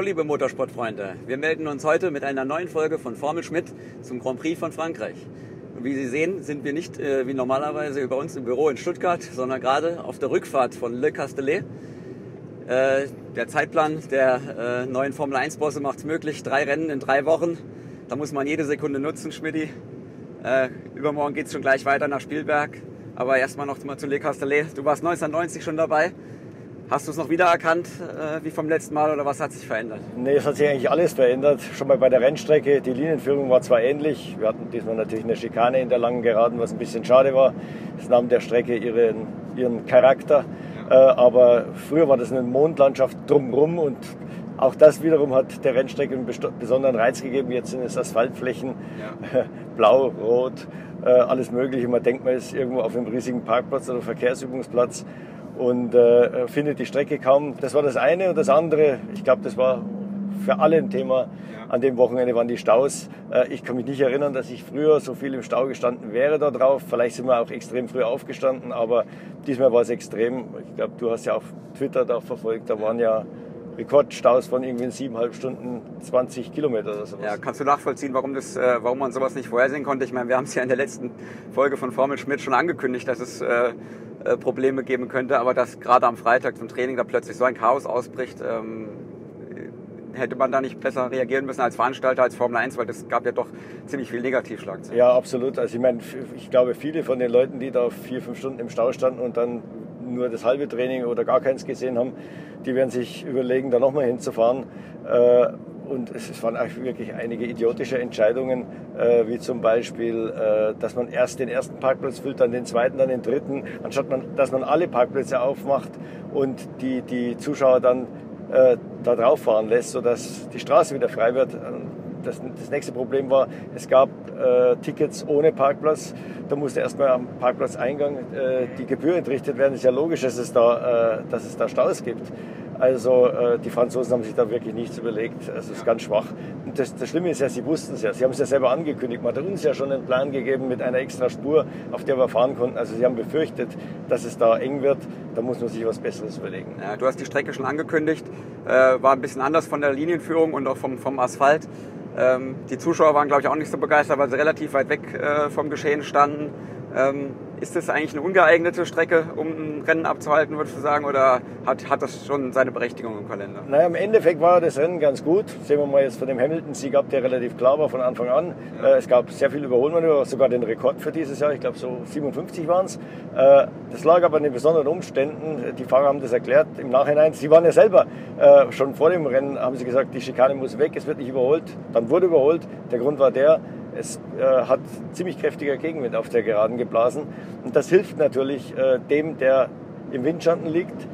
liebe Motorsportfreunde, wir melden uns heute mit einer neuen Folge von Formel Schmidt zum Grand Prix von Frankreich. Und wie Sie sehen, sind wir nicht wie normalerweise bei uns im Büro in Stuttgart, sondern gerade auf der Rückfahrt von Le Castellet. Der Zeitplan der neuen Formel 1 Bosse macht es möglich, 3 Rennen in 3 Wochen. Da muss man jede Sekunde nutzen, Schmidti. Übermorgen geht es schon gleich weiter nach Spielberg. Aber erstmal noch mal zu Le Castellet. Du warst 1990 schon dabei. Hast du es noch wiedererkannt wie vom letzten Mal oder was hat sich verändert? Nee, es hat sich eigentlich alles verändert. Schon mal bei der Rennstrecke, die Linienführung war zwar ähnlich. Wir hatten diesmal natürlich eine Schikane in der langen Geraden, was ein bisschen schade war. Es nahm der Strecke ihren Charakter. Aber früher war das eine Mondlandschaft drumherum und auch das wiederum hat der Rennstrecke einen besonderen Reiz gegeben. Jetzt sind es Asphaltflächen, blau, rot, alles Mögliche. Man denkt, man ist irgendwo auf einem riesigen Parkplatz oder Verkehrsübungsplatz und findet die Strecke kaum. Das war das eine. Und das andere, ich glaube, das war für alle ein Thema. An dem Wochenende waren die Staus. Ich kann mich nicht erinnern, dass ich früher so viel im Stau gestanden wäre da drauf. Vielleicht sind wir auch extrem früh aufgestanden, aber diesmal war es extrem. Ich glaube, du hast ja auf Twitter da verfolgt, da waren ja Rekordstaus von irgendwie 7,5 Stunden, 20 Kilometer oder sowas. Ja, kannst du nachvollziehen, warum man sowas nicht vorhersehen konnte? Ich meine, wir haben es ja in der letzten Folge von Formel Schmidt schon angekündigt, dass es Probleme geben könnte, aber dass gerade am Freitag zum Training da plötzlich so ein Chaos ausbricht, hätte man da nicht besser reagieren müssen als Veranstalter, als Formel 1, weil das gab ja doch ziemlich viel Negativschlagzeilen. Ja, absolut. Also ich meine, ich glaube, viele von den Leuten, die da 4-5 Stunden im Stau standen und dann nur das halbe Training oder gar keins gesehen haben, die werden sich überlegen, da nochmal hinzufahren. Und es waren auch wirklich einige idiotische Entscheidungen, wie zum Beispiel, dass man erst den ersten Parkplatz füllt, dann den zweiten, dann den dritten, anstatt dass man alle Parkplätze aufmacht und die Zuschauer dann da drauf fahren lässt, sodass die Straße wieder frei wird. Das nächste Problem war, es gab Tickets ohne Parkplatz. Da musste erstmal am Parkplatzeingang die Gebühr entrichtet werden. Es ist ja logisch, dass es da Staus gibt. Also die Franzosen haben sich da wirklich nichts überlegt. Also es ist ganz schwach. Und das Schlimme ist ja, sie wussten es ja. Sie haben es ja selber angekündigt. Man hat uns ja schon einen Plan gegeben mit einer extra Spur, auf der wir fahren konnten. Also sie haben befürchtet, dass es da eng wird. Da muss man sich was Besseres überlegen. Ja, du hast die Strecke schon angekündigt. War ein bisschen anders von der Linienführung und auch vom Asphalt. Die Zuschauer waren, glaube ich, auch nicht so begeistert, weil sie relativ weit weg vom Geschehen standen. Ist das eigentlich eine ungeeignete Strecke, um ein Rennen abzuhalten, würdest du sagen, oder hat das schon seine Berechtigung im Kalender? Naja, im Endeffekt war das Rennen ganz gut. Sehen wir mal jetzt von dem Hamilton-Sieg ab, der relativ klar war von Anfang an. Ja. Es gab sehr viel Überholmanöver, sogar den Rekord für dieses Jahr. Ich glaube, so 57 waren es. Das lag aber an den besonderen Umständen. Die Fahrer haben das erklärt im Nachhinein. Sie waren ja selber schon vor dem Rennen, haben sie gesagt, die Schikane muss weg, es wird nicht überholt. Dann wurde überholt. Der Grund war es hat ziemlich kräftiger Gegenwind auf der Geraden geblasen. Und das hilft natürlich dem, der im Windschatten liegt.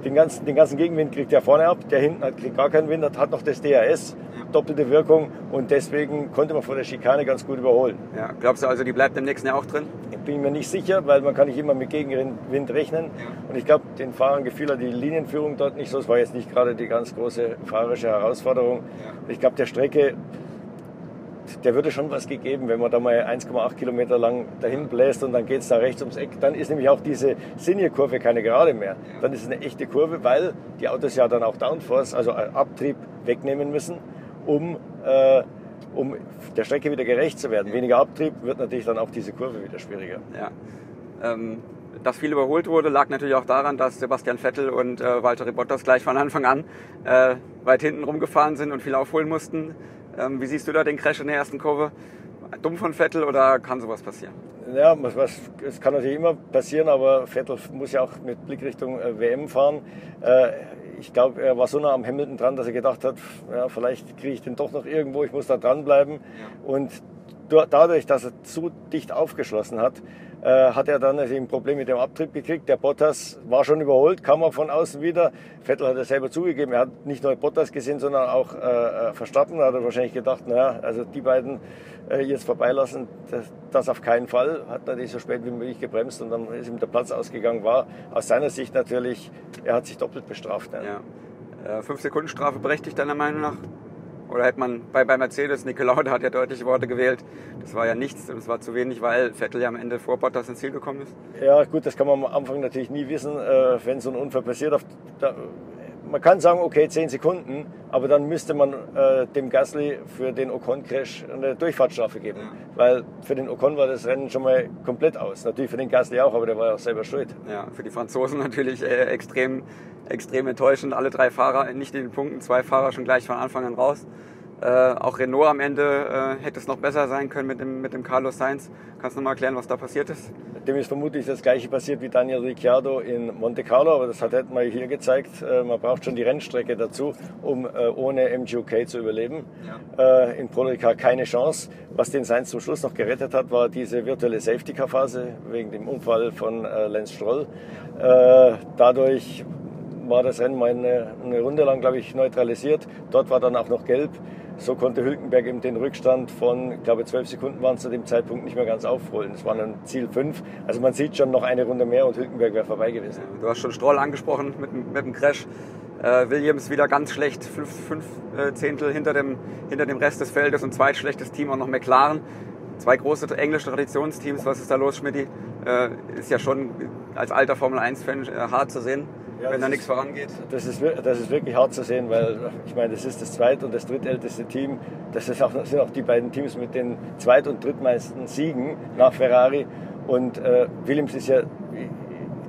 Den ganzen Gegenwind kriegt der vorne ab, der hinten kriegt gar keinen Wind, hat noch das DRS, doppelte Wirkung. Und deswegen konnte man vor der Schikane ganz gut überholen. Ja, glaubst du also, die bleibt im nächsten Jahr auch drin? Ich bin mir nicht sicher, weil man kann nicht immer mit Gegenwind rechnen. Ja. Und ich glaube, den Fahrern gefiel die Linienführung dort nicht so. Es war jetzt nicht gerade die ganz große fahrerische Herausforderung. Ja. Ich glaube, der Strecke, der würde schon was gegeben, wenn man da mal 1,8 Kilometer lang dahin bläst und dann geht es da rechts ums Eck. Dann ist nämlich auch diese Sinierkurve keine Gerade mehr. Dann ist es eine echte Kurve, weil die Autos ja dann auch Downforce, also Abtrieb, wegnehmen müssen, um der Strecke wieder gerecht zu werden. Weniger Abtrieb wird natürlich dann auch diese Kurve wieder schwieriger. Ja. Dass viel überholt wurde, lag natürlich auch daran, dass Sebastian Vettel und Valtteri Bottas gleich von Anfang an weit hinten rumgefahren sind und viel aufholen mussten. Wie siehst du da den Crash in der ersten Kurve? Dumm von Vettel oder kann sowas passieren? Ja, es kann natürlich immer passieren, aber Vettel muss ja auch mit Blick Richtung WM fahren. Ich glaube, er war so nah am Hamilton dran, dass er gedacht hat, ja, vielleicht kriege ich den doch noch irgendwo, ich muss da dranbleiben. Ja. Und dadurch, dass er zu dicht aufgeschlossen hat, hat er dann ein Problem mit dem Abtrieb gekriegt. Der Bottas war schon überholt, kam auch von außen wieder. Vettel hat es selber zugegeben. Er hat nicht nur Bottas gesehen, sondern auch Verstappen. Da hat er wahrscheinlich gedacht, naja, also die beiden jetzt vorbeilassen, das auf keinen Fall. Hat natürlich so spät wie möglich gebremst und dann ist ihm der Platz ausgegangen. War aus seiner Sicht natürlich, er hat sich doppelt bestraft. Ja. 5 Sekunden Strafe berechtigt deiner Meinung nach? Oder hätte man bei Mercedes, Niki Lauda hat ja deutliche Worte gewählt, das war ja nichts, das war zu wenig, weil Vettel ja am Ende vor Bottas ins Ziel gekommen ist? Ja gut, das kann man am Anfang natürlich nie wissen, wenn so ein Unfall passiert. man kann sagen, okay, 10 Sekunden, aber dann müsste man dem Gasly für den Ocon-Crash eine Durchfahrtsstrafe geben. Ja. Weil für den Ocon war das Rennen schon mal komplett aus. Natürlich für den Gasly auch, aber der war ja auch selber schuld. Ja, für die Franzosen natürlich extrem enttäuschend. Alle 3 Fahrer nicht in den Punkten, 2 Fahrer schon gleich von Anfang an raus. Auch Renault am Ende hätte es noch besser sein können mit dem Carlos Sainz. Kannst du noch mal erklären, was da passiert ist? Dem ist vermutlich das Gleiche passiert wie Daniel Ricciardo in Monte Carlo, aber das hat mal hier gezeigt, man braucht schon die Rennstrecke dazu, um ohne MGUK zu überleben. Ja. In Paul Ricard keine Chance. Was den Sainz zum Schluss noch gerettet hat, war diese virtuelle Safety-Car-Phase wegen dem Unfall von Lance Stroll. Dadurch war das Rennen mal eine Runde lang, glaube ich, neutralisiert. Dort war dann auch noch gelb. So konnte Hülkenberg eben den Rückstand von, ich glaube 12 Sekunden waren zu dem Zeitpunkt nicht mehr ganz aufholen. Es war dann Ziel 5. Also man sieht schon noch eine Runde mehr und Hülkenberg wäre vorbei gewesen. Du hast schon Stroll angesprochen mit dem Crash. Williams wieder ganz schlecht, 5 Zehntel hinter dem Rest des Feldes und zweitschlechtes Team auch noch McLaren. 2 große englische Traditionsteams. Was ist da los, Schmidti? Ist ja schon als alter Formel-1-Fan hart zu sehen. Ja, wenn da nichts vorangeht. Das ist wirklich hart zu sehen, weil ich meine, das ist das zweit- und das drittälteste Team. Das sind auch die beiden Teams mit den zweit- und drittmeisten Siegen nach Ferrari. Und Williams ist ja,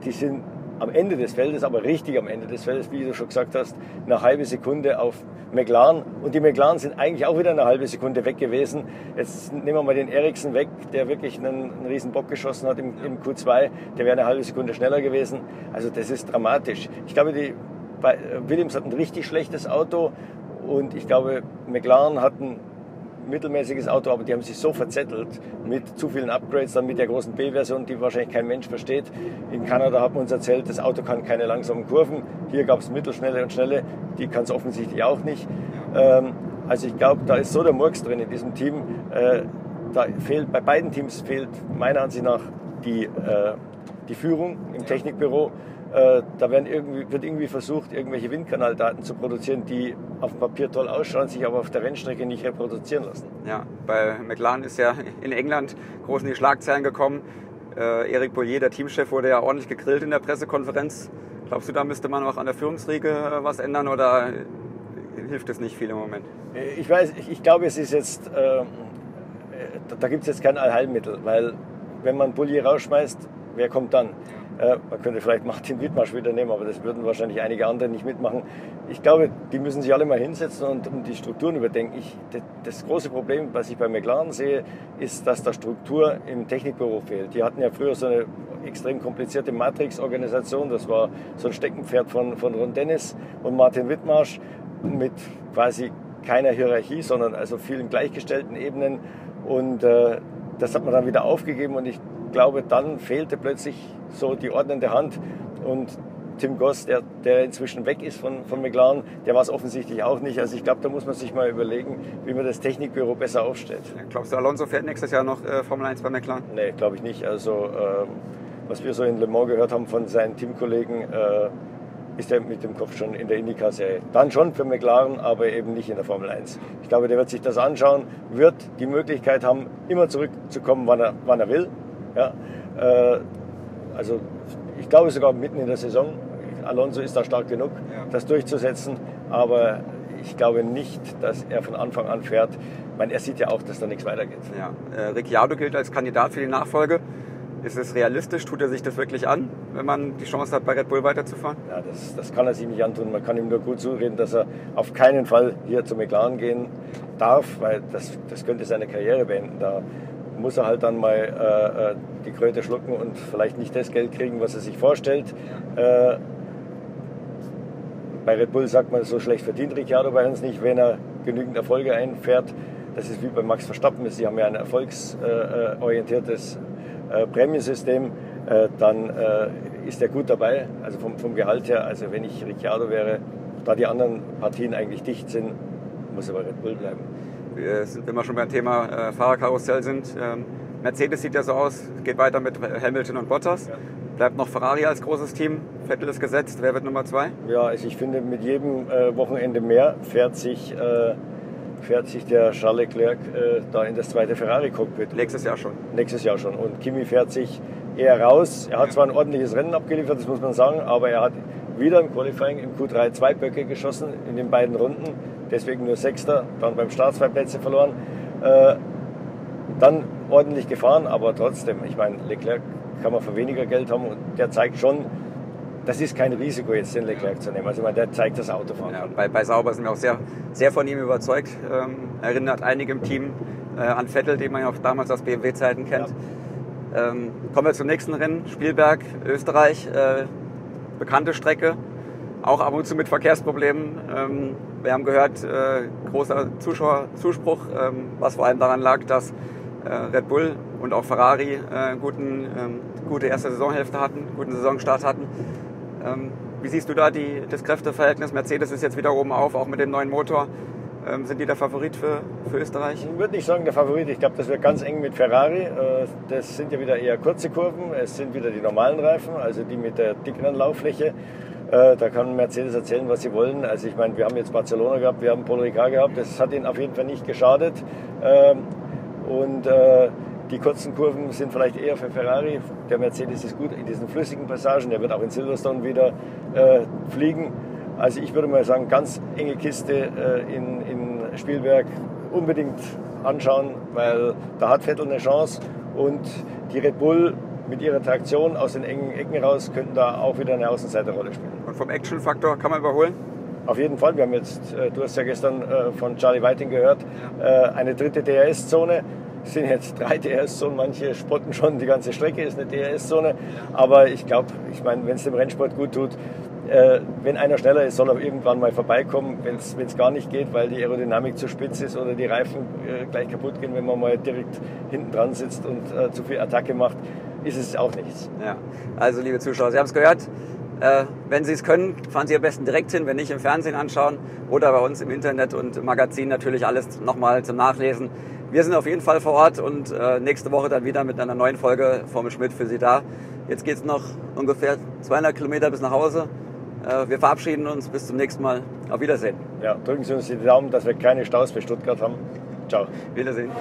die sind am Ende des Feldes, aber richtig am Ende des Feldes, wie du schon gesagt hast, eine halbe Sekunde auf McLaren. Und die McLaren sind eigentlich auch wieder eine halbe Sekunde weg gewesen. Jetzt nehmen wir mal den Ericsson weg, der wirklich einen riesen Bock geschossen hat im Q2. Der wäre eine halbe Sekunde schneller gewesen. Also das ist dramatisch. Ich glaube, Williams hat ein richtig schlechtes Auto und ich glaube, McLaren hat ein mittelmäßiges Auto, aber die haben sich so verzettelt mit zu vielen Upgrades, dann mit der großen B-Version, die wahrscheinlich kein Mensch versteht. In Kanada hat man uns erzählt, das Auto kann keine langsamen Kurven. Hier gab es mittelschnelle und schnelle, die kann es offensichtlich auch nicht. Also ich glaube, da ist so der Murks drin in diesem Team. Bei beiden Teams fehlt meiner Ansicht nach die Führung im Technikbüro. Da wird irgendwie versucht, irgendwelche Windkanaldaten zu produzieren, die auf dem Papier toll ausschauen, sich aber auf der Rennstrecke nicht reproduzieren lassen. Ja, bei McLaren ist ja in England groß in die Schlagzeilen gekommen. Eric Boullier, der Teamchef, wurde ja ordentlich gegrillt in der Pressekonferenz. Glaubst du, da müsste man auch an der Führungsriege was ändern oder hilft es nicht viel im Moment? Ich glaube, es ist jetzt, da gibt es jetzt kein Allheilmittel, weil wenn man Boullier rausschmeißt, wer kommt dann? Man könnte vielleicht Martin Wittmarsch wieder nehmen, aber das würden wahrscheinlich einige andere nicht mitmachen. Ich glaube, die müssen sich alle mal hinsetzen und die Strukturen überdenken. Das große Problem, was ich bei McLaren sehe, ist, dass da Struktur im Technikbüro fehlt. Die hatten ja früher so eine extrem komplizierte Matrix-Organisation. Das war so ein Steckenpferd von Ron Dennis und Martin Wittmarsch mit quasi keiner Hierarchie, sondern also vielen gleichgestellten Ebenen. Und das hat man dann wieder aufgegeben und ich glaube, dann fehlte plötzlich so die ordnende Hand und Tim Goss, der inzwischen weg ist von McLaren, der war es offensichtlich auch nicht. Also ich glaube, da muss man sich mal überlegen, wie man das Technikbüro besser aufstellt. Ja, glaubst du, Alonso fährt nächstes Jahr noch Formel 1 bei McLaren? Nee, glaube ich nicht. Also was wir so in Le Mans gehört haben von seinen Teamkollegen, ist er mit dem Kopf schon in der IndyCar-Serie. Dann schon für McLaren, aber eben nicht in der Formel 1. Ich glaube, der wird sich das anschauen, wird die Möglichkeit haben, immer zurückzukommen, wann er will. Ja, also ich glaube sogar mitten in der Saison. Alonso ist da stark genug, das durchzusetzen, aber ich glaube nicht, dass er von Anfang an fährt. Ich meine, er sieht ja auch, dass da nichts weitergeht. Ja. Ricciardo gilt als Kandidat für die Nachfolge. Ist es realistisch? Tut er sich das wirklich an, wenn man die Chance hat, bei Red Bull weiterzufahren? Ja, das kann er sich nicht antun. Man kann ihm nur gut zureden, dass er auf keinen Fall hier zu McLaren gehen darf, weil das könnte seine Karriere beenden. Da muss er halt dann mal die Kröte schlucken und vielleicht nicht das Geld kriegen, was er sich vorstellt. Bei Red Bull sagt man, so schlecht verdient Ricciardo bei uns nicht, wenn er genügend Erfolge einfährt. Das ist wie bei Max Verstappen. Sie haben ja ein erfolgsorientiertes Prämiensystem. Dann ist er gut dabei, also vom Gehalt her. Also wenn ich Ricciardo wäre, da die anderen Partien eigentlich dicht sind, muss er bei Red Bull bleiben. Wenn wir schon beim Thema Fahrerkarussell sind, Mercedes sieht ja so aus, geht weiter mit Hamilton und Bottas. Ja. Bleibt noch Ferrari als großes Team. Vettel ist gesetzt. Wer wird Nummer 2? Ja, also ich finde, mit jedem Wochenende mehr fährt sich der Charles Leclerc da in das zweite Ferrari-Cockpit. Nächstes Jahr schon. Nächstes Jahr schon. Und Kimi fährt sich eher raus. Er hat zwar ein ordentliches Rennen abgeliefert, das muss man sagen, aber er hat wieder im Qualifying im Q3 2 Böcke geschossen in den beiden Runden, deswegen nur Sechster, dann beim Start 2 Plätze verloren. Dann ordentlich gefahren, aber trotzdem, ich meine, Leclerc kann man für weniger Geld haben und der zeigt schon, das ist kein Risiko, jetzt den Leclerc zu nehmen. Also ich meine, der zeigt das Autofahren. Ja, bei Sauber sind wir auch sehr, sehr von ihm überzeugt. Erinnert einige im Team an Vettel, den man ja auch damals aus BMW-Zeiten kennt. Ja. Kommen wir zum nächsten Rennen, Spielberg, Österreich. Bekannte Strecke, auch ab und zu mit Verkehrsproblemen. Wir haben gehört, großer Zuschauerzuspruch, was vor allem daran lag, dass Red Bull und auch Ferrari gute erste Saisonhälfte hatten, guten Saisonstart hatten. Wie siehst du da das Kräfteverhältnis? Mercedes ist jetzt wieder oben auf, auch mit dem neuen Motor. Sind die der Favorit für Österreich? Ich würde nicht sagen der Favorit. Ich glaube, das wird ganz eng mit Ferrari. Das sind ja wieder eher kurze Kurven. Es sind wieder die normalen Reifen, also die mit der dickeren Lauffläche. Da kann Mercedes erzählen, was sie wollen. Also ich meine, wir haben jetzt Barcelona gehabt, wir haben Paul Ricard gehabt. Das hat ihnen auf jeden Fall nicht geschadet. Und die kurzen Kurven sind vielleicht eher für Ferrari. Der Mercedes ist gut in diesen flüssigen Passagen. Der wird auch in Silverstone wieder fliegen. Also ich würde mal sagen, ganz enge Kiste in Spielberg unbedingt anschauen, weil da hat Vettel eine Chance und die Red Bull mit ihrer Traktion aus den engen Ecken raus könnten da auch wieder eine Außenseiterrolle spielen. Und vom Action-Faktor kann man überholen? Auf jeden Fall. Wir haben jetzt, du hast ja gestern von Charlie Whiting gehört, eine dritte DRS-Zone. Es sind jetzt 3 DRS-Zonen, manche spotten schon, die ganze Strecke ist eine DRS-Zone. Aber ich glaube, wenn es dem Rennsport gut tut, wenn einer schneller ist, soll er irgendwann mal vorbeikommen, wenn es gar nicht geht, weil die Aerodynamik zu spitz ist oder die Reifen gleich kaputt gehen, wenn man mal direkt hinten dran sitzt und zu viel Attacke macht, ist es auch nichts. Ja, also liebe Zuschauer, Sie haben es gehört. Wenn Sie es können, fahren Sie am besten direkt hin, wenn nicht im Fernsehen anschauen oder bei uns im Internet und im Magazin natürlich alles nochmal zum Nachlesen. Wir sind auf jeden Fall vor Ort und nächste Woche dann wieder mit einer neuen Folge Formel Schmidt für Sie da. Jetzt geht es noch ungefähr 200 Kilometer bis nach Hause. Wir verabschieden uns, bis zum nächsten Mal. Auf Wiedersehen. Ja, drücken Sie uns die Daumen, dass wir keine Staus für Stuttgart haben. Ciao. Wiedersehen.